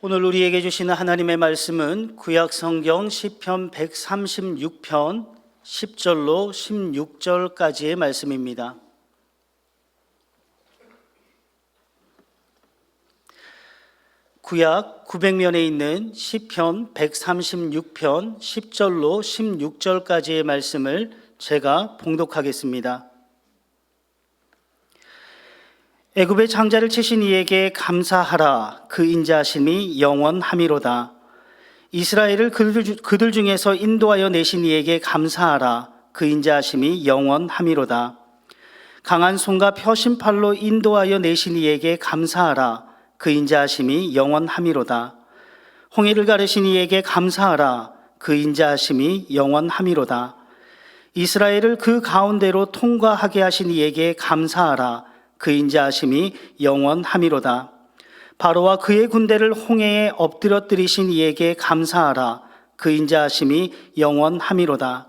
오늘 우리에게 주시는 하나님의 말씀은 구약 성경 시편 136편 10절로 16절까지의 말씀입니다. 구약 900면에 있는 시편 136편 10절로 16절까지의 말씀을 제가 봉독하겠습니다. 애굽의 장자를 치신 이에게 감사하라. 그 인자하심이 영원함이로다. 이스라엘을 그들 중에서 인도하여 내신 이에게 감사하라. 그 인자하심이 영원함이로다. 강한 손과 펴신 팔로 인도하여 내신 이에게 감사하라. 그 인자하심이 영원함이로다. 홍해를 가르신 이에게 감사하라. 그 인자하심이 영원함이로다. 이스라엘을 그 가운데로 통과하게 하신 이에게 감사하라. 그 인자하심이 영원함이로다. 바로와 그의 군대를 홍해에 엎드려뜨리신 이에게 감사하라. 그 인자하심이 영원함이로다.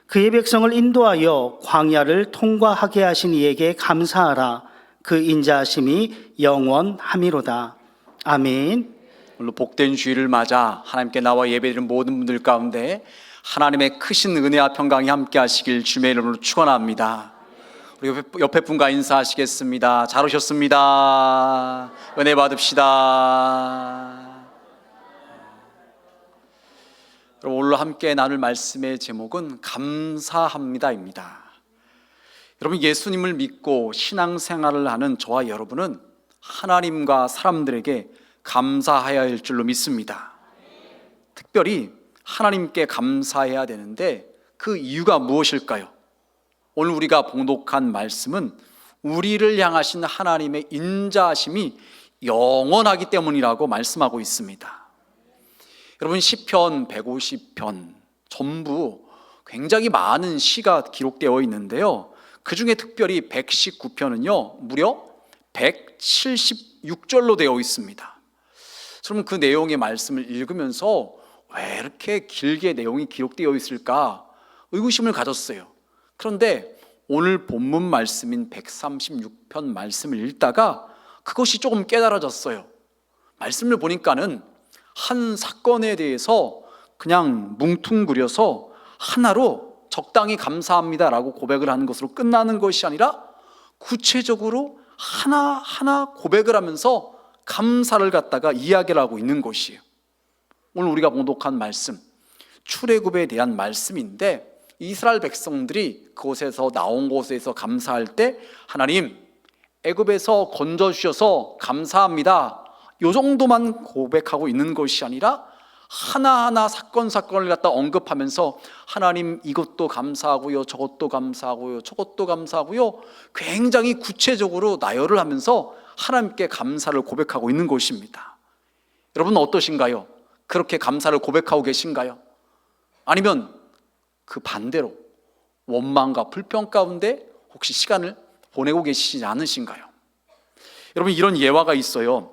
그의 백성을 인도하여 광야를 통과하게 하신 이에게 감사하라. 그 인자하심이 영원함이로다. 아멘. 오늘 복된 주일을 맞아 하나님께 나와 예배드리는 모든 분들 가운데 하나님의 크신 은혜와 평강이 함께 하시길 주님의 이름으로 축원합니다. 우리 옆에 분과 인사하시겠습니다. 잘 오셨습니다. 은혜 받읍시다. 오늘 함께 나눌 말씀의 제목은 감사합니다입니다. 여러분, 예수님을 믿고 신앙생활을 하는 저와 여러분은 하나님과 사람들에게 감사해야 할 줄로 믿습니다. 특별히 하나님께 감사해야 되는데 그 이유가 무엇일까요? 오늘 우리가 봉독한 말씀은 우리를 향하신 하나님의 인자하심이 영원하기 때문이라고 말씀하고 있습니다. 여러분, 시편 150편 전부 굉장히 많은 시가 기록되어 있는데요, 그 중에 특별히 119편은요 무려 176절로 되어 있습니다. 그럼 그 내용의 말씀을 읽으면서 왜 이렇게 길게 내용이 기록되어 있을까 의구심을 가졌어요. 그런데 오늘 본문 말씀인 136편 말씀을 읽다가 그것이 조금 깨달아졌어요. 말씀을 보니까는 한 사건에 대해서 그냥 뭉퉁그려서 하나로 적당히 감사합니다라고 고백을 하는 것으로 끝나는 것이 아니라 구체적으로 하나하나 고백을 하면서 감사를 갖다가 이야기를 하고 있는 것이에요. 오늘 우리가 봉독한 말씀, 출애굽에 대한 말씀인데 이스라엘 백성들이 그곳에서 나온 곳에서 감사할 때 하나님, 애굽에서 건져주셔서 감사합니다, 이 정도만 고백하고 있는 것이 아니라 하나하나 사건을 갖다 언급하면서 하나님 이것도 감사하고요, 저것도 감사하고요, 저것도 감사하고요, 굉장히 구체적으로 나열을 하면서 하나님께 감사를 고백하고 있는 것입니다. 여러분 어떠신가요? 그렇게 감사를 고백하고 계신가요? 아니면 그 반대로 원망과 불평 가운데 혹시 시간을 보내고 계시지 않으신가요? 여러분, 이런 예화가 있어요.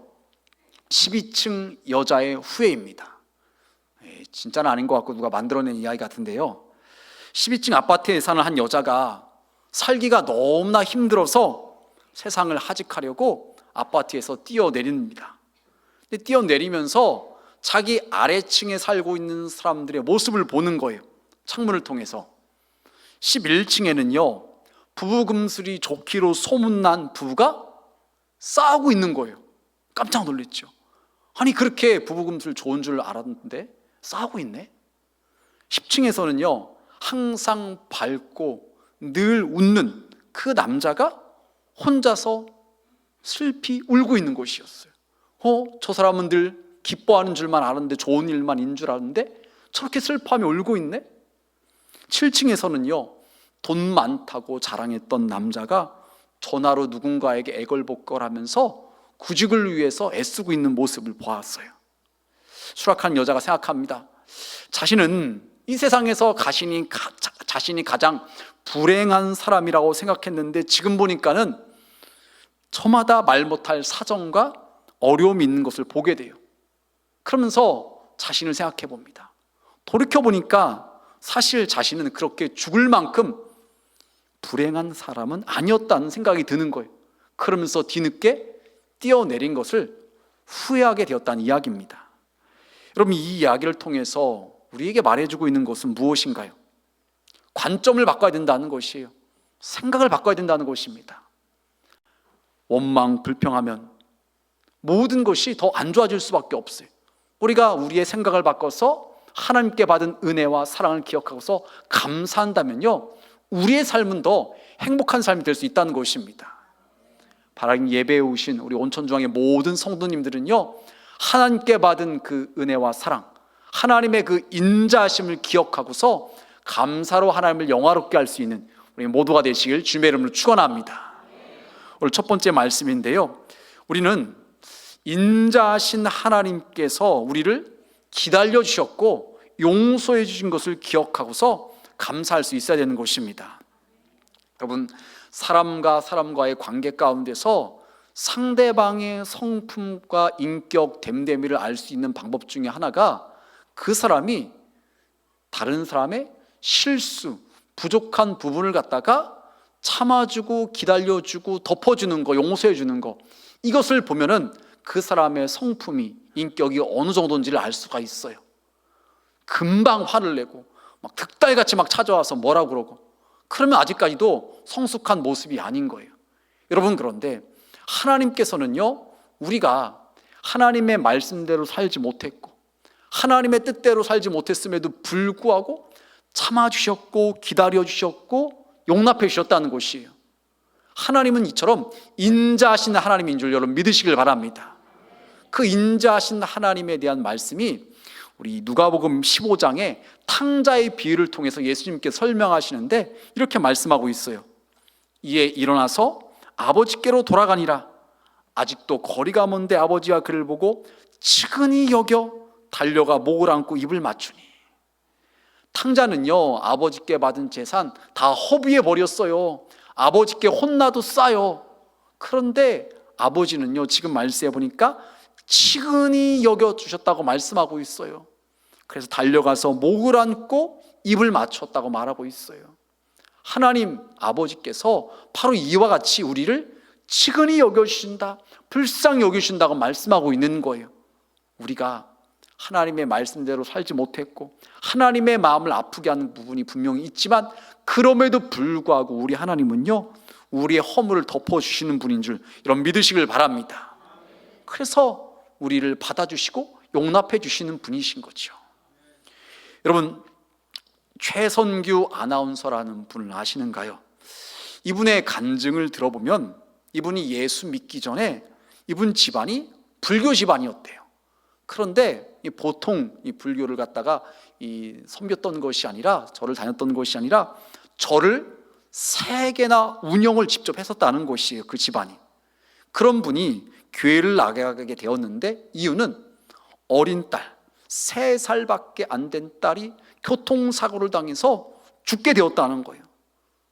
12층 여자의 후회입니다. 진짜는 아닌 것 같고 누가 만들어낸 이야기 같은데요, 12층 아파트에 사는 한 여자가 살기가 너무나 힘들어서 세상을 하직하려고 아파트에서 뛰어내립니다. 근데 뛰어내리면서 자기 아래층에 살고 있는 사람들의 모습을 보는 거예요. 창문을 통해서. 11층에는요 부부금슬이 좋기로 소문난 부부가 싸우고 있는 거예요. 깜짝 놀랐죠. 아니, 그렇게 부부금슬 좋은 줄 알았는데 싸우고 있네. 10층에서는요 항상 밝고 늘 웃는 그 남자가 혼자서 슬피 울고 있는 것이었어요. 저 사람은 늘 기뻐하는 줄만 알았는데, 좋은 일만인 줄 알았는데 저렇게 슬퍼하며 울고 있네. 7층에서는요 돈 많다고 자랑했던 남자가 전화로 누군가에게 애걸복걸하면서 구직을 위해서 애쓰고 있는 모습을 보았어요. 수락한 여자가 생각합니다. 자신은 이 세상에서 자신이 가장 불행한 사람이라고 생각했는데 지금 보니까는 저마다 말 못할 사정과 어려움이 있는 것을 보게 돼요. 그러면서 자신을 생각해 봅니다. 돌이켜보니까 사실 자신은 그렇게 죽을 만큼 불행한 사람은 아니었다는 생각이 드는 거예요. 그러면서 뒤늦게 뛰어내린 것을 후회하게 되었다는 이야기입니다. 여러분, 이 이야기를 통해서 우리에게 말해주고 있는 것은 무엇인가요? 관점을 바꿔야 된다는 것이에요. 생각을 바꿔야 된다는 것입니다. 원망, 불평하면 모든 것이 더 안 좋아질 수밖에 없어요. 우리가 우리의 생각을 바꿔서 하나님께 받은 은혜와 사랑을 기억하고서 감사한다면요, 우리의 삶은 더 행복한 삶이 될 수 있다는 것입니다. 하나님 예배에 오신 우리 온천중앙의 모든 성도님들은요, 하나님께 받은 그 은혜와 사랑, 하나님의 그 인자하심을 기억하고서 감사로 하나님을 영화롭게 할 수 있는 우리 모두가 되시길 주님의 이름으로 축원합니다. 오늘 첫 번째 말씀인데요, 우리는 인자하신 하나님께서 우리를 기다려 주셨고 용서해 주신 것을 기억하고서 감사할 수 있어야 되는 것입니다. 여러분, 사람과 사람과의 관계 가운데서 상대방의 성품과 인격, 됨됨이를 알 수 있는 방법 중에 하나가 그 사람이 다른 사람의 실수, 부족한 부분을 갖다가 참아주고 기다려주고 덮어주는 거, 용서해주는 거, 이것을 보면은 그 사람의 성품이, 인격이 어느 정도인지를 알 수가 있어요. 금방 화를 내고 막 득달같이 막 찾아와서 뭐라고 그러고, 그러면 아직까지도 성숙한 모습이 아닌 거예요. 여러분, 그런데 하나님께서는요, 우리가 하나님의 말씀대로 살지 못했고 하나님의 뜻대로 살지 못했음에도 불구하고 참아주셨고 기다려주셨고 용납해 주셨다는 것이에요. 하나님은 이처럼 인자하신 하나님인 줄 여러분 믿으시길 바랍니다. 그 인자하신 하나님에 대한 말씀이 우리 누가복음 15장에 탕자의 비유를 통해서 예수님께서 설명하시는데 이렇게 말씀하고 있어요. 이에 일어나서 아버지께로 돌아가니라. 아직도 거리가 먼데 아버지가 그를 보고 측은히 여겨 달려가 목을 안고 입을 맞추니. 탕자는요, 아버지께 받은 재산 다 허비해 버렸어요. 아버지께 혼나도 싸요. 그런데 아버지는요, 지금 말씀해 보니까 측은히 여겨주셨다고 말씀하고 있어요. 그래서 달려가서 목을 안고 입을 맞췄다고 말하고 있어요. 하나님 아버지께서 바로 이와 같이 우리를 측은히 여겨주신다, 불쌍히 여겨주신다고 말씀하고 있는 거예요. 우리가 하나님의 말씀대로 살지 못했고 하나님의 마음을 아프게 하는 부분이 분명히 있지만 그럼에도 불구하고 우리 하나님은요, 우리의 허물을 덮어주시는 분인 줄 여러분 믿으시길 바랍니다. 그래서 우리를 받아주시고 용납해 주시는 분이신 거죠. 여러분, 최선규 아나운서라는 분을 아시는가요? 이분의 간증을 들어보면 이분이 예수 믿기 전에 이분 집안이 불교 집안이었대요. 그런데 보통 이 불교를 갖다가 섬겼던 것이 아니라, 절을 다녔던 것이 아니라 절을 3개나 운영을 직접 했었다는 것이에요. 그 집안이. 그런 분이 교회를 나가게 되었는데 이유는 어린 딸, 3살밖에 안 된 딸이 교통사고를 당해서 죽게 되었다는 거예요.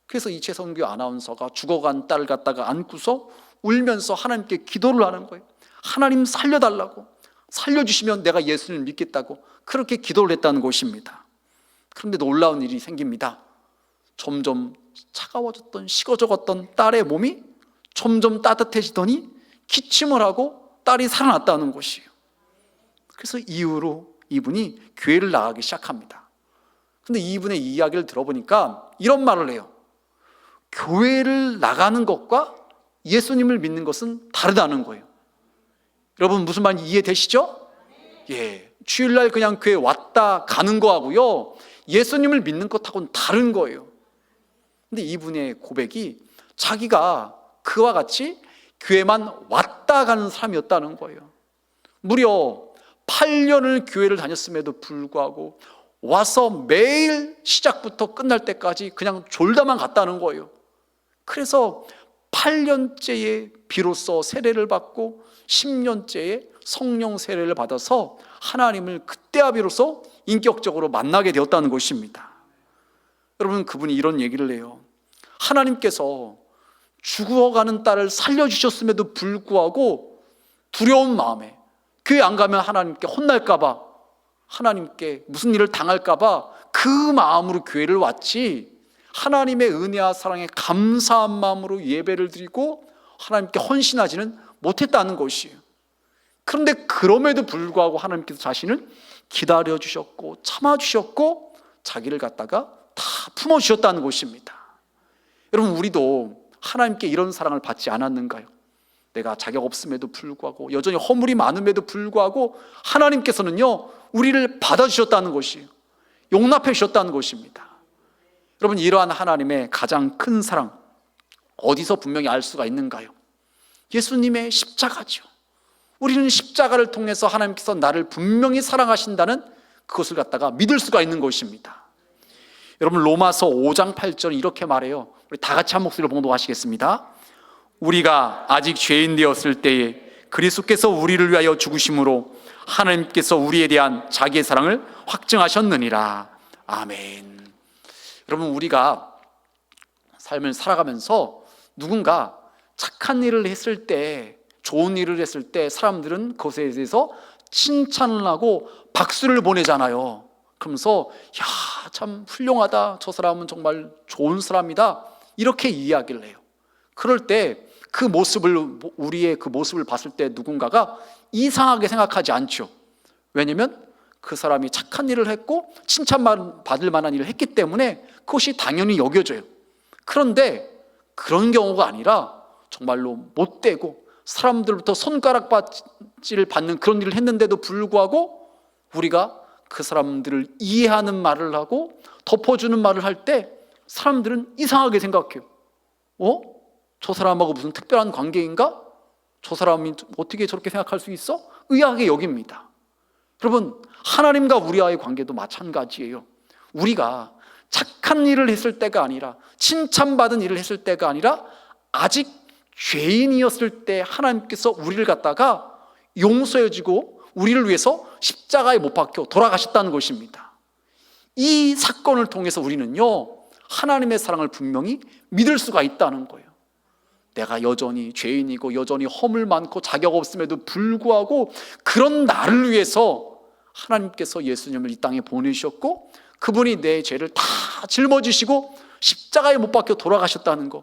그래서 이 최선규 아나운서가 죽어간 딸을 갖다가 안고서 울면서 하나님께 기도를 하는 거예요. 하나님 살려달라고, 살려주시면 내가 예수님을 믿겠다고 그렇게 기도를 했다는 것입니다. 그런데 놀라운 일이 생깁니다. 점점 차가워졌던, 식어져갔던 딸의 몸이 점점 따뜻해지더니 기침을 하고 딸이 살아났다는 것이에요. 그래서 이후로 이분이 교회를 나가기 시작합니다. 근데 이분의 이야기를 들어보니까 이런 말을 해요. 교회를 나가는 것과 예수님을 믿는 것은 다르다는 거예요. 여러분, 무슨 말인지 이해되시죠? 예, 주일날 그냥 교회 왔다 가는 거하고요, 예수님을 믿는 것하고는 다른 거예요. 근데 이분의 고백이 자기가 그와 같이 교회만 왔다 가는 사람이었다는 거예요. 무려 8년을 교회를 다녔음에도 불구하고 와서 매일 시작부터 끝날 때까지 그냥 졸다만 갔다는 거예요. 그래서 8년째에 비로소 세례를 받고 10년째에 성령 세례를 받아서 하나님을 그때야 비로소 인격적으로 만나게 되었다는 것입니다. 여러분, 그분이 이런 얘기를 해요. 하나님께서 죽어가는 딸을 살려주셨음에도 불구하고 두려운 마음에 교회 안 가면 하나님께 혼날까봐, 하나님께 무슨 일을 당할까봐 그 마음으로 교회를 왔지, 하나님의 은혜와 사랑에 감사한 마음으로 예배를 드리고 하나님께 헌신하지는 못했다는 것이에요. 그런데 그럼에도 불구하고 하나님께서 자신을 기다려주셨고 참아주셨고 자기를 갖다가 다 품어주셨다는 것입니다. 여러분, 우리도 하나님께 이런 사랑을 받지 않았는가요? 내가 자격 없음에도 불구하고 여전히 허물이 많음에도 불구하고 하나님께서는요 우리를 받아주셨다는 것이에요. 용납해 주셨다는 것입니다. 여러분, 이러한 하나님의 가장 큰 사랑 어디서 분명히 알 수가 있는가요? 예수님의 십자가죠. 우리는 십자가를 통해서 하나님께서 나를 분명히 사랑하신다는 그것을 갖다가 믿을 수가 있는 것입니다. 여러분, 로마서 5장 8절 이렇게 말해요. 우리 다 같이 한 목소리로 봉독하시겠습니다. 우리가 아직 죄인 되었을 때에 그리스도께서 우리를 위하여 죽으심으로 하나님께서 우리에 대한 자기의 사랑을 확증하셨느니라. 아멘. 여러분, 우리가 삶을 살아가면서 누군가 착한 일을 했을 때, 좋은 일을 했을 때 사람들은 그것에 대해서 칭찬을 하고 박수를 보내잖아요. 그러면서 야, 참 훌륭하다, 저 사람은 정말 좋은 사람이다, 이렇게 이야기를 해요. 그럴 때 그 모습을, 우리의 그 모습을 봤을 때 누군가가 이상하게 생각하지 않죠. 왜냐하면 그 사람이 착한 일을 했고 칭찬받을 만한 일을 했기 때문에 그것이 당연히 여겨져요. 그런데 그런 경우가 아니라 정말로 못되고 사람들부터 손가락질을 받는 그런 일을 했는데도 불구하고 우리가 그 사람들을 이해하는 말을 하고 덮어주는 말을 할 때 사람들은 이상하게 생각해요. 저 사람하고 무슨 특별한 관계인가? 저 사람이 어떻게 저렇게 생각할 수 있어? 의아하게 여깁니다. 여러분, 하나님과 우리와의 관계도 마찬가지예요. 우리가 착한 일을 했을 때가 아니라, 칭찬받은 일을 했을 때가 아니라 아직 죄인이었을 때 하나님께서 우리를 갖다가 용서해 주고 우리를 위해서 십자가에 못 박혀 돌아가셨다는 것입니다. 이 사건을 통해서 우리는요 하나님의 사랑을 분명히 믿을 수가 있다는 거예요. 내가 여전히 죄인이고 여전히 허물 많고 자격 없음에도 불구하고 그런 나를 위해서 하나님께서 예수님을 이 땅에 보내주셨고 그분이 내 죄를 다 짊어지시고 십자가에 못 박혀 돌아가셨다는 것,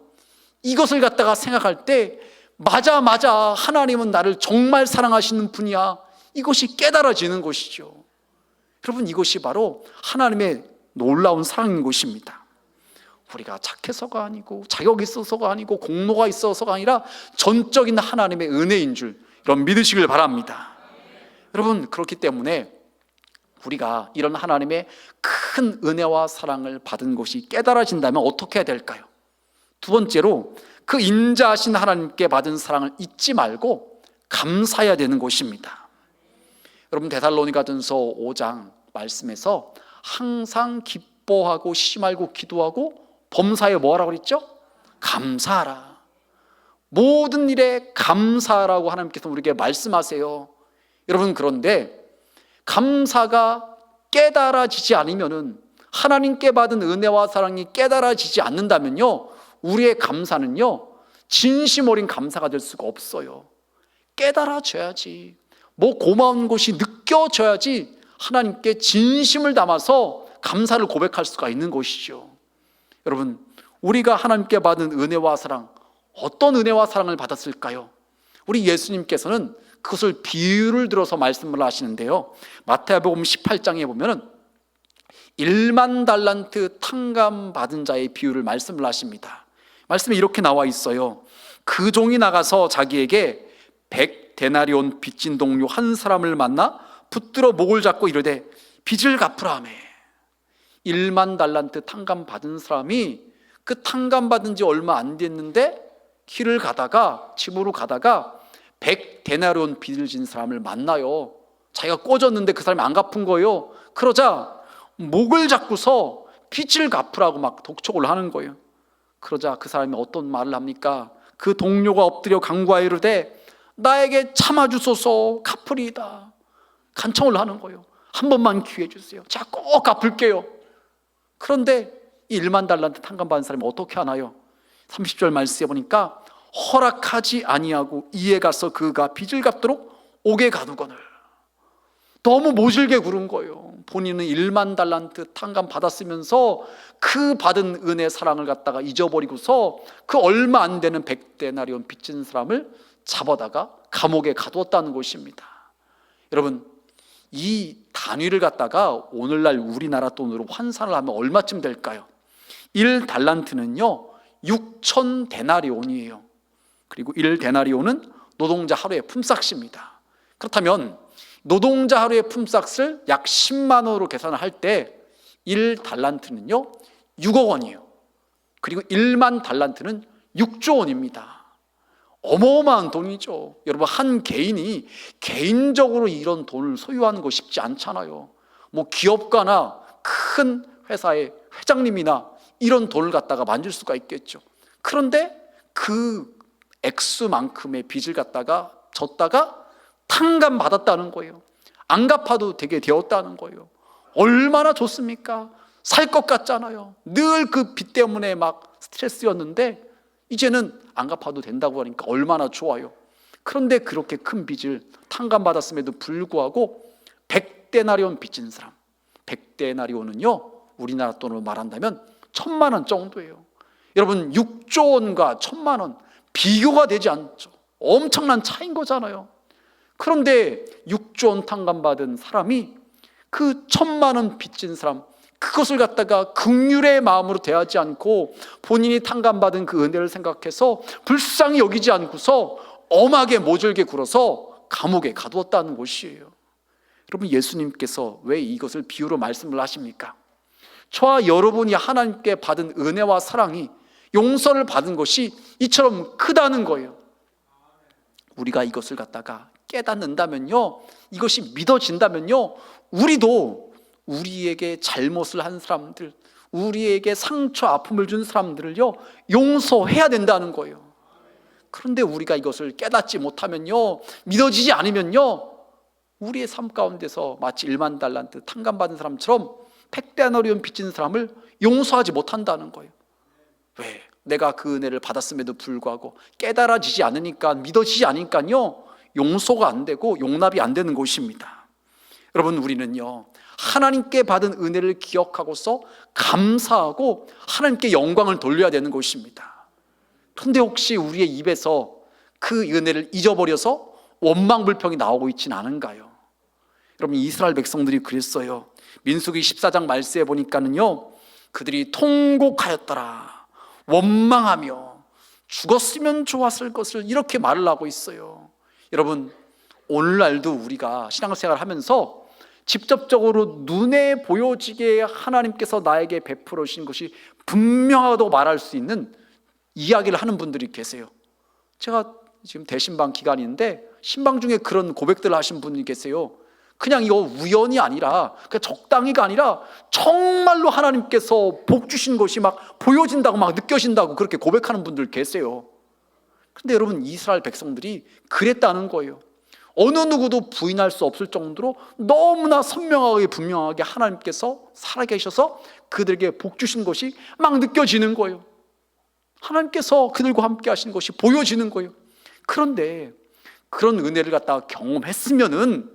이것을 갖다가 생각할 때 맞아 하나님은 나를 정말 사랑하시는 분이야, 이것이 깨달아지는 것이죠. 여러분, 이것이 바로 하나님의 놀라운 사랑인 것입니다. 우리가 착해서가 아니고 자격이 있어서가 아니고 공로가 있어서가 아니라 전적인 하나님의 은혜인 줄 여러분 믿으시길 바랍니다. 여러분, 그렇기 때문에 우리가 이런 하나님의 큰 은혜와 사랑을 받은 것이 깨달아진다면 어떻게 해야 될까요? 두 번째로 그 인자하신 하나님께 받은 사랑을 잊지 말고 감사해야 되는 것입니다. 여러분, 데살로니가전서 5장 말씀에서 항상 기뻐하고 쉬지 말고 기도하고 범사에 뭐하라고 그랬죠? 감사하라. 모든 일에 감사하라고 하나님께서 우리에게 말씀하세요. 여러분, 그런데 감사가 깨달아지지 않으면은, 하나님께 받은 은혜와 사랑이 깨달아지지 않는다면요 우리의 감사는요 진심 어린 감사가 될 수가 없어요. 깨달아져야지, 뭐 고마운 것이 느껴져야지 하나님께 진심을 담아서 감사를 고백할 수가 있는 것이죠. 여러분, 우리가 하나님께 받은 은혜와 사랑, 어떤 은혜와 사랑을 받았을까요? 우리 예수님께서는 그것을 비유를 들어서 말씀을 하시는데요, 마태복음 18장에 보면 1만 달란트 탕감 받은 자의 비유를 말씀을 하십니다. 말씀에 이렇게 나와 있어요. 그 종이 나가서 자기에게 100데나리온 빚진 동료 한 사람을 만나 붙들어 목을 잡고 이르되 빚을 갚으라 하매. 1만 달란트 탕감 받은 사람이 그 탕감 받은 지 얼마 안 됐는데 길을 가다가, 집으로 가다가 100데나리온 빚을 진 사람을 만나요. 자기가 꿔줬는데 그 사람이 안 갚은 거예요. 그러자 목을 잡고서 빚을 갚으라고 막 독촉을 하는 거예요. 그러자 그 사람이 어떤 말을 합니까? 그 동료가 엎드려 간구하여 이르되 나에게 참아주소서 갚으리이다. 간청을 하는 거예요. 한 번만 기회 주세요. 제가 꼭 갚을게요. 그런데 이 1만 달란트 탕감 받은 사람이 어떻게 하나요? 30절 말씀에 보니까 허락하지 아니하고 이에 가서 그가 빚을 갚도록 옥에 가두거늘. 너무 모질게 굴은 거예요. 본인은 1만 달란트 탕감 받았으면서 그 받은 은혜 사랑을 갖다가 잊어버리고서 그 얼마 안 되는 100데나리온 빚진 사람을 잡아다가 감옥에 가두었다는 것입니다. 여러분, 이 단위를 갖다가 오늘날 우리나라 돈으로 환산을 하면 얼마쯤 될까요? 1달란트는요 6천 데나리온이에요. 그리고 1데나리온은 노동자 하루의 품삯입니다. 그렇다면 노동자 하루의 품삯을 약 10만 원으로 계산을 할 때 1달란트는요 6억 원이에요. 그리고 1만 달란트는 6조 원입니다. 어마어마한 돈이죠. 여러분, 한 개인이 개인적으로 이런 돈을 소유하는 거 쉽지 않잖아요. 뭐 기업가나 큰 회사의 회장님이나 이런 돈을 갖다가 만질 수가 있겠죠. 그런데 그 액수만큼의 빚을 갖다가 졌다가 탕감받았다는 거예요. 안 갚아도 되게 되었다는 거예요. 얼마나 좋습니까? 살 것 같잖아요. 늘 그 빚 때문에 막 스트레스였는데 이제는 안 갚아도 된다고 하니까 얼마나 좋아요. 그런데 그렇게 큰 빚을 탕감받았음에도 불구하고 100데나리온 빚진 사람, 100데나리온은요 우리나라 돈으로 말한다면 1,000만 원 정도예요. 여러분, 6조 원과 1,000만 원 비교가 되지 않죠. 엄청난 차이인 거잖아요. 그런데 6조 원 탕감받은 사람이 그 1,000만 원 빚진 사람, 그것을 갖다가 긍휼의 마음으로 대하지 않고 본인이 탕감받은 그 은혜를 생각해서 불쌍히 여기지 않고서 엄하게 모질게 굴어서 감옥에 가두었다는 것이에요. 여러분, 예수님께서 왜 이것을 비유로 말씀을 하십니까? 저와 여러분이 하나님께 받은 은혜와 사랑이, 용서를 받은 것이 이처럼 크다는 거예요. 우리가 이것을 갖다가 깨닫는다면요, 이것이 믿어진다면요, 우리도 우리에게 잘못을 한 사람들, 우리에게 상처 아픔을 준 사람들을요 용서해야 된다는 거예요. 그런데 우리가 이것을 깨닫지 못하면요, 믿어지지 않으면요, 우리의 삶 가운데서 마치 1만 달란트 탕감받은 사람처럼 100데나리온 빚진 사람을 용서하지 못한다는 거예요. 왜? 내가 그 은혜를 받았음에도 불구하고 깨달아지지 않으니까, 믿어지지 않으니까요 용서가 안 되고 용납이 안 되는 것입니다. 여러분, 우리는요 하나님께 받은 은혜를 기억하고서 감사하고 하나님께 영광을 돌려야 되는 것입니다. 그런데 혹시 우리의 입에서 그 은혜를 잊어버려서 원망불평이 나오고 있지는 않은가요? 여러분, 이스라엘 백성들이 그랬어요. 민수기 14장 말씀에 보니까는요 그들이 통곡하였더라, 원망하며 죽었으면 좋았을 것을 이렇게 말을 하고 있어요. 여러분, 오늘날도 우리가 신앙생활을 하면서 직접적으로 눈에 보여지게 하나님께서 나에게 베풀어 주신 것이 분명하다고 말할 수 있는 이야기를 하는 분들이 계세요. 제가 지금 대신방 기간인데 신방 중에 그런 고백들을 하신 분이 계세요. 그냥 이거 우연이 아니라, 그냥 적당히가 아니라 정말로 하나님께서 복 주신 것이 막 보여진다고, 막 느껴진다고 그렇게 고백하는 분들 계세요. 근데 여러분, 이스라엘 백성들이 그랬다는 거예요. 어느 누구도 부인할 수 없을 정도로 너무나 선명하게 분명하게 하나님께서 살아계셔서 그들에게 복 주신 것이 막 느껴지는 거예요. 하나님께서 그들과 함께 하신 것이 보여지는 거예요. 그런데 그런 은혜를 갖다가 경험했으면은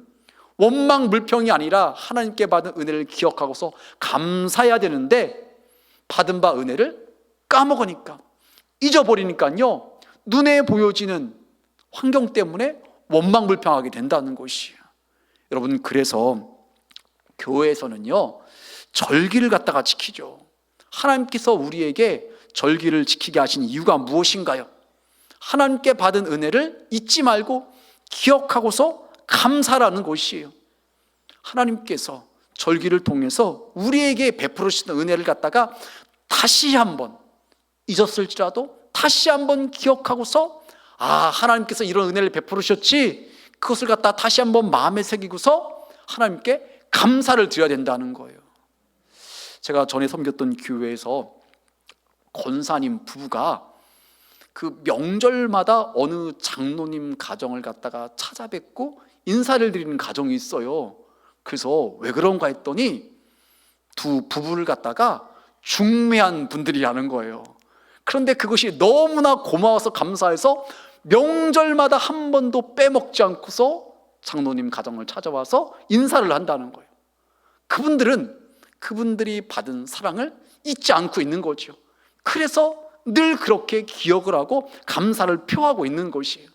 원망불평이 아니라 하나님께 받은 은혜를 기억하고서 감사해야 되는데, 받은 바 은혜를 까먹으니까, 잊어버리니까요 눈에 보여지는 환경 때문에 원망불평하게 된다는 것이에요. 여러분, 그래서 교회에서는요 절기를 갖다가 지키죠. 하나님께서 우리에게 절기를 지키게 하신 이유가 무엇인가요? 하나님께 받은 은혜를 잊지 말고 기억하고서 감사라는 것이에요. 하나님께서 절기를 통해서 우리에게 베풀어 주신 은혜를 갖다가 다시 한번, 잊었을지라도 다시 한번 기억하고서, 하나님께서 이런 은혜를 베풀어 주셨지, 그것을 갖다 다시 한번 마음에 새기고서 하나님께 감사를 드려야 된다는 거예요. 제가 전에 섬겼던 교회에서 권사님 부부가 그 명절마다 어느 장로님 가정을 갖다가 찾아뵙고 인사를 드리는 가정이 있어요. 그래서 왜 그런가 했더니 두 부부를 갖다가 중매한 분들이라는 거예요. 그런데 그것이 너무나 고마워서 감사해서 명절마다 한 번도 빼먹지 않고서 장로님 가정을 찾아와서 인사를 한다는 거예요. 그분들은 그분들이 받은 사랑을 잊지 않고 있는 거죠. 그래서 늘 그렇게 기억을 하고 감사를 표하고 있는 것이에요.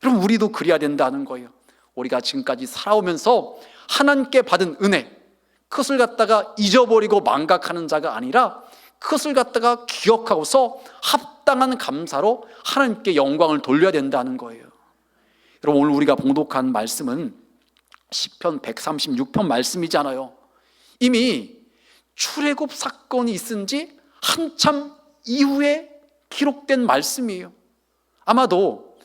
여러분, 우리도 그래야 된다는 거예요. 우리가 지금까지 살아오면서 하나님께 받은 은혜, 그것을 갖다가 잊어버리고 망각하는 자가 아니라 그것을 갖다가 기억하고서 합당한 감사로 하나님께 영광을 돌려야 된다는 거예요. 여러분, 오늘 우리가 봉독한 말씀은 시편 136편 말씀이잖아요. 이미 출애굽 사건이 있은 지 한참 이후에 기록된 말씀이에요. 아마도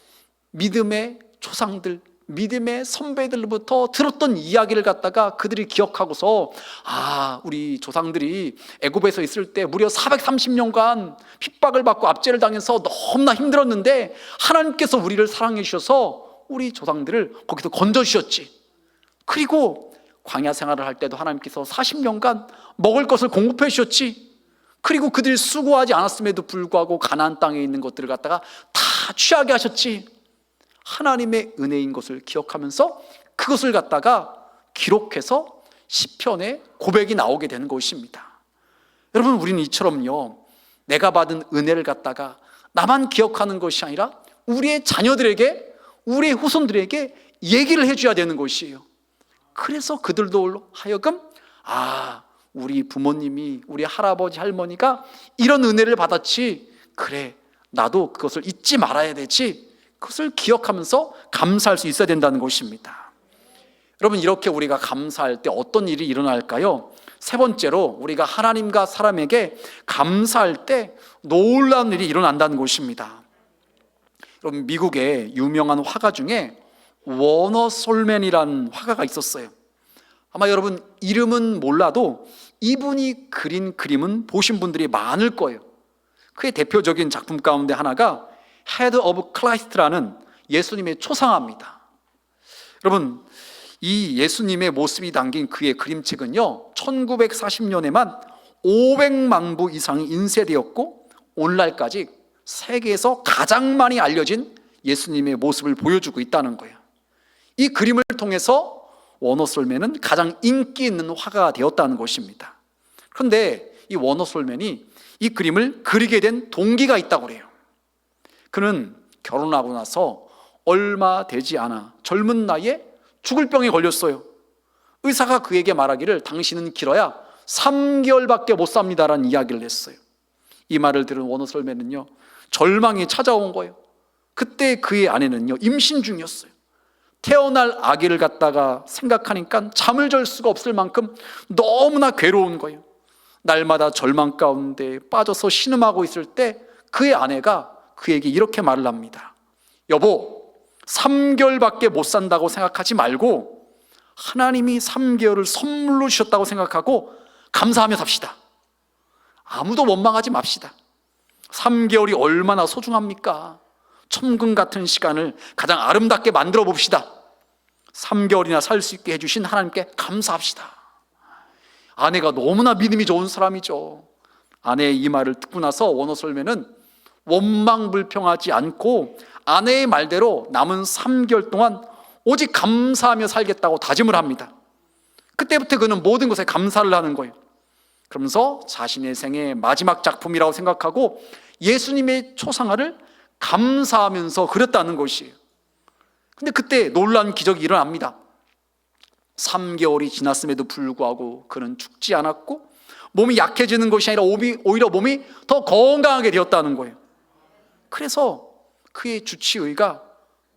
믿음의 조상들, 믿음의 선배들로부터 들었던 이야기를 갖다가 그들이 기억하고서 우리 조상들이 애굽에서 있을 때 무려 430년간 핍박을 받고 압제를 당해서 너무나 힘들었는데 하나님께서 우리를 사랑해 주셔서 우리 조상들을 거기서 건져주셨지. 그리고 광야 생활을 할 때도 하나님께서 40년간 먹을 것을 공급해 주셨지. 그리고 그들이 수고하지 않았음에도 불구하고 가나안 땅에 있는 것들을 갖다가 다 취하게 하셨지. 하나님의 은혜인 것을 기억하면서 그것을 갖다가 기록해서 시편에 고백이 나오게 되는 것입니다. 여러분, 우리는 이처럼요, 내가 받은 은혜를 갖다가 나만 기억하는 것이 아니라 우리의 자녀들에게, 우리의 후손들에게 얘기를 해줘야 되는 것이에요. 그래서 그들도 하여금 우리 부모님이, 우리 할아버지 할머니가 이런 은혜를 받았지, 그래 나도 그것을 잊지 말아야 되지, 그것을 기억하면서 감사할 수 있어야 된다는 것입니다. 여러분, 이렇게 우리가 감사할 때 어떤 일이 일어날까요? 세 번째로, 우리가 하나님과 사람에게 감사할 때 놀라운 일이 일어난다는 것입니다. 여러분, 미국의 유명한 화가 중에 워너 솔맨이라는 화가가 있었어요. 아마 여러분 이름은 몰라도 이분이 그린 그림은 보신 분들이 많을 거예요. 그의 대표적인 작품 가운데 하나가 Head of Christ라는 예수님의 초상화입니다. 여러분, 이 예수님의 모습이 담긴 그의 그림책은요, 1940년에만 500만 부 이상이 인쇄되었고 오늘날까지 세계에서 가장 많이 알려진 예수님의 모습을 보여주고 있다는 거예요. 이 그림을 통해서 워너 솔맨은 가장 인기 있는 화가가 되었다는 것입니다. 그런데 이 워너 솔맨이 이 그림을 그리게 된 동기가 있다고 그래요. 그는 결혼하고 나서 얼마 되지 않아 젊은 나이에 죽을 병에 걸렸어요. 의사가 그에게 말하기를 당신은 길어야 3개월밖에 못 삽니다라는 이야기를 했어요. 이 말을 들은 워너 솔맨은요, 절망이 찾아온 거예요. 그때 그의 아내는요, 임신 중이었어요. 태어날 아기를 갖다가 생각하니까 잠을 잘 수가 없을 만큼 너무나 괴로운 거예요. 날마다 절망 가운데 빠져서 신음하고 있을 때 그의 아내가 그에게 이렇게 말을 합니다. 여보, 3개월밖에 못 산다고 생각하지 말고 하나님이 3개월을 선물로 주셨다고 생각하고 감사하며 삽시다. 아무도 원망하지 맙시다. 3개월이 얼마나 소중합니까? 천금 같은 시간을 가장 아름답게 만들어 봅시다. 3개월이나 살 수 있게 해주신 하나님께 감사합시다. 아내가 너무나 믿음이 좋은 사람이죠. 아내의 이 말을 듣고 나서 워너 솔맨은 원망불평하지 않고 아내의 말대로 남은 3개월 동안 오직 감사하며 살겠다고 다짐을 합니다. 그때부터 그는 모든 것에 감사를 하는 거예요. 그러면서 자신의 생의 마지막 작품이라고 생각하고 예수님의 초상화를 감사하면서 그렸다는 것이에요. 근데 그때 놀라운 기적이 일어납니다. 3개월이 지났음에도 불구하고 그는 죽지 않았고 몸이 약해지는 것이 아니라 오히려 몸이 더 건강하게 되었다는 거예요. 그래서 그의 주치의가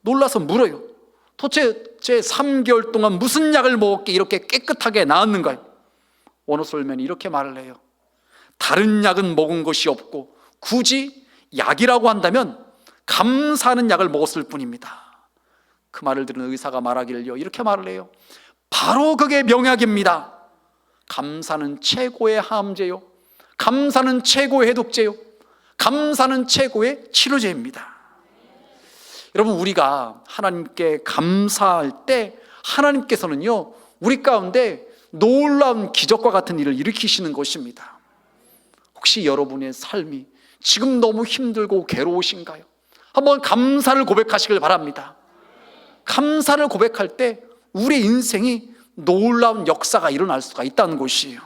놀라서 물어요. 도대체 제 3개월 동안 무슨 약을 먹었기에 이렇게 깨끗하게 나았는가요? 워너 솔맨이 이렇게 말을 해요. 다른 약은 먹은 것이 없고 굳이 약이라고 한다면 감사하는 약을 먹었을 뿐입니다. 그 말을 들은 의사가 말하기를요, 이렇게 말을 해요. 바로 그게 명약입니다. 감사는 최고의 항암제요, 감사는 최고의 해독제요, 감사는 최고의 치료제입니다. 여러분, 우리가 하나님께 감사할 때 하나님께서는요, 우리 가운데 놀라운 기적과 같은 일을 일으키시는 것입니다. 혹시 여러분의 삶이 지금 너무 힘들고 괴로우신가요? 한번 감사를 고백하시길 바랍니다. 감사를 고백할 때 우리 인생이 놀라운 역사가 일어날 수가 있다는 것이에요.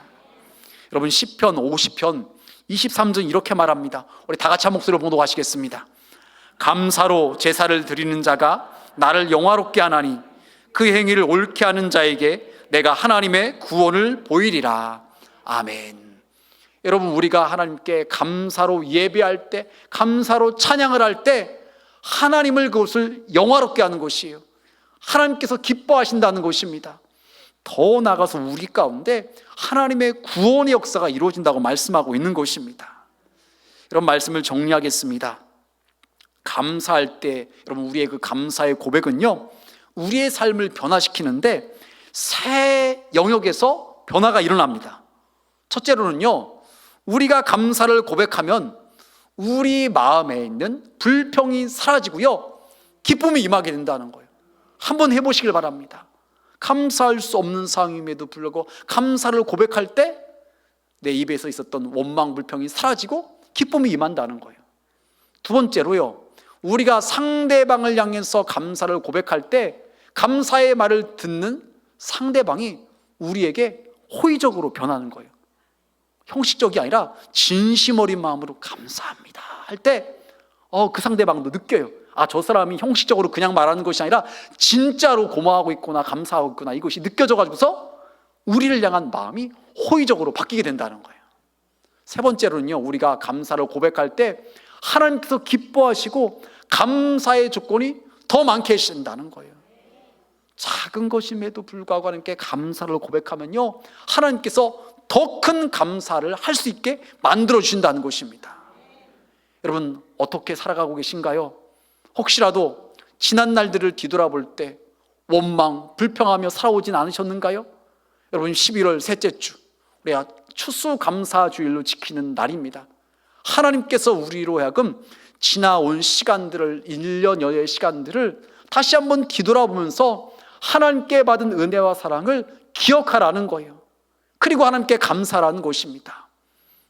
여러분, 시편 50편 23절 이렇게 말합니다. 우리 다 같이 한 목소리로 봉독하시겠습니다. 감사로 제사를 드리는 자가 나를 영화롭게 하나니 그 행위를 옳게 하는 자에게 내가 하나님의 구원을 보이리라. 아멘. 여러분, 우리가 하나님께 감사로 예배할 때, 감사로 찬양을 할 때 하나님을 그것을 영화롭게 하는 것이에요. 하나님께서 기뻐하신다는 것입니다. 더 나아가서 우리 가운데 하나님의 구원의 역사가 이루어진다고 말씀하고 있는 것입니다. 이런 말씀을 정리하겠습니다. 감사할 때 여러분, 우리의 그 감사의 고백은요, 우리의 삶을 변화시키는데 새 영역에서 변화가 일어납니다. 첫째로는요, 우리가 감사를 고백하면 우리 마음에 있는 불평이 사라지고요, 기쁨이 임하게 된다는 거예요. 한번 해보시길 바랍니다. 감사할 수 없는 상황임에도 불구하고 감사를 고백할 때 내 입에서 있었던 원망, 불평이 사라지고 기쁨이 임한다는 거예요. 두 번째로요, 우리가 상대방을 향해서 감사를 고백할 때 감사의 말을 듣는 상대방이 우리에게 호의적으로 변하는 거예요. 형식적이 아니라 진심 어린 마음으로 감사합니다 할 때 그 상대방도 느껴요. 저 사람이 형식적으로 그냥 말하는 것이 아니라 진짜로 고마워하고 있구나, 감사하고 있구나, 이것이 느껴져가지고서 우리를 향한 마음이 호의적으로 바뀌게 된다는 거예요. 세 번째로는요, 우리가 감사를 고백할 때 하나님께서 기뻐하시고 감사의 조건이 더 많게 해주신다는 거예요. 작은 것임에도 불구하고 하나님께 감사를 고백하면요, 하나님께서 더 큰 감사를 할 수 있게 만들어 주신다는 것입니다. 여러분, 어떻게 살아가고 계신가요? 혹시라도 지난 날들을 뒤돌아볼 때 원망, 불평하며 살아오진 않으셨는가요? 여러분, 11월 셋째 주, 우리가 추수감사주일로 지키는 날입니다. 하나님께서 우리로 하여금 지나온 시간들을, 1년여의 시간들을 다시 한번 뒤돌아보면서 하나님께 받은 은혜와 사랑을 기억하라는 거예요. 그리고 하나님께 감사라는 것입니다.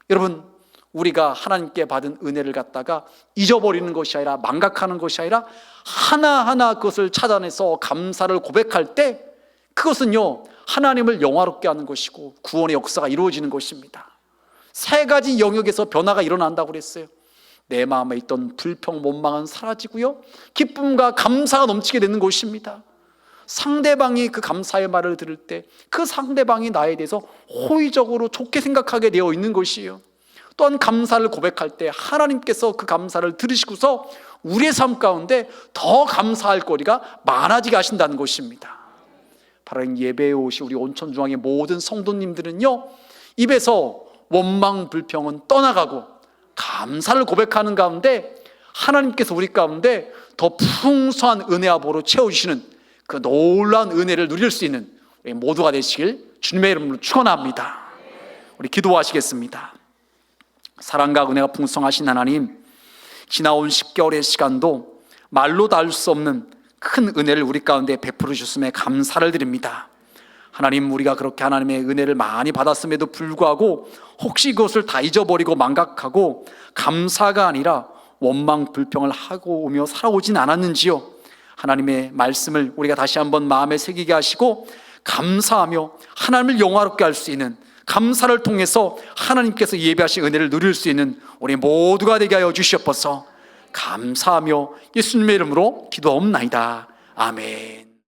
여러분, 우리가 하나님께 받은 은혜를 갖다가 잊어버리는 것이 아니라, 망각하는 것이 아니라 하나하나 그것을 찾아내서 감사를 고백할 때 그것은요, 하나님을 영화롭게 하는 것이고 구원의 역사가 이루어지는 것입니다. 세 가지 영역에서 변화가 일어난다고 그랬어요. 내 마음에 있던 불평, 원망은 사라지고요, 기쁨과 감사가 넘치게 되는 것입니다. 상대방이 그 감사의 말을 들을 때 그 상대방이 나에 대해서 호의적으로 좋게 생각하게 되어 있는 것이에요. 또한 감사를 고백할 때 하나님께서 그 감사를 들으시고서 우리의 삶 가운데 더 감사할 거리가 많아지게 하신다는 것입니다. 바로 예배에 오신 우리 온천중앙의 모든 성도님들은요, 입에서 원망, 불평은 떠나가고 감사를 고백하는 가운데 하나님께서 우리 가운데 더 풍성한 은혜와 보로 채워주시는 그 놀라운 은혜를 누릴 수 있는 우리 모두가 되시길 주님의 이름으로 축원합니다. 우리 기도하시겠습니다. 사랑과 은혜가 풍성하신 하나님, 지나온 10개월의 시간도 말로 다 할 수 없는 큰 은혜를 우리 가운데 베풀어 주셨음에 감사를 드립니다. 하나님, 우리가 그렇게 하나님의 은혜를 많이 받았음에도 불구하고 혹시 그것을 다 잊어버리고 망각하고 감사가 아니라 원망, 불평을 하고 오며 살아오진 않았는지요? 하나님의 말씀을 우리가 다시 한번 마음에 새기게 하시고 감사하며 하나님을 영화롭게 할 수 있는, 감사를 통해서 하나님께서 예배하신 은혜를 누릴 수 있는 우리 모두가 되게 하여 주시옵소서. 감사하며 예수님의 이름으로 기도하옵나이다. 아멘.